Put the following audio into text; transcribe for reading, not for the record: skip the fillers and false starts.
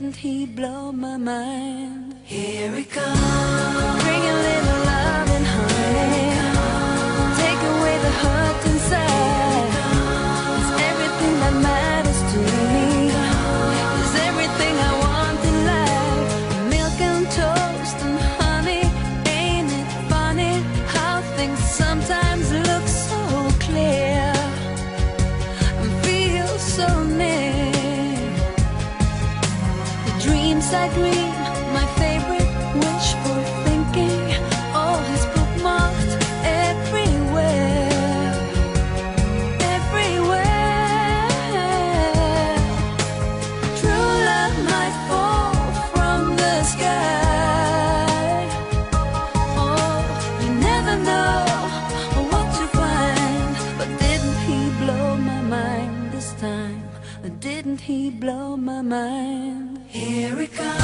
didn't he blow my mind? Here it comes, bring a little love and honey, take away the hurt inside. It's everything that matters to me, it's everything I want in life. Milk and toast and honey, ain't it funny how things sometimes look so clear and feel so near. The dreams I dream, my favorite wishful thinking, all is bookmarked everywhere, everywhere. True love might fall from the sky. Oh, you never know what to find. But didn't he blow my mind this time? Didn't he blow my mind? Here it comes.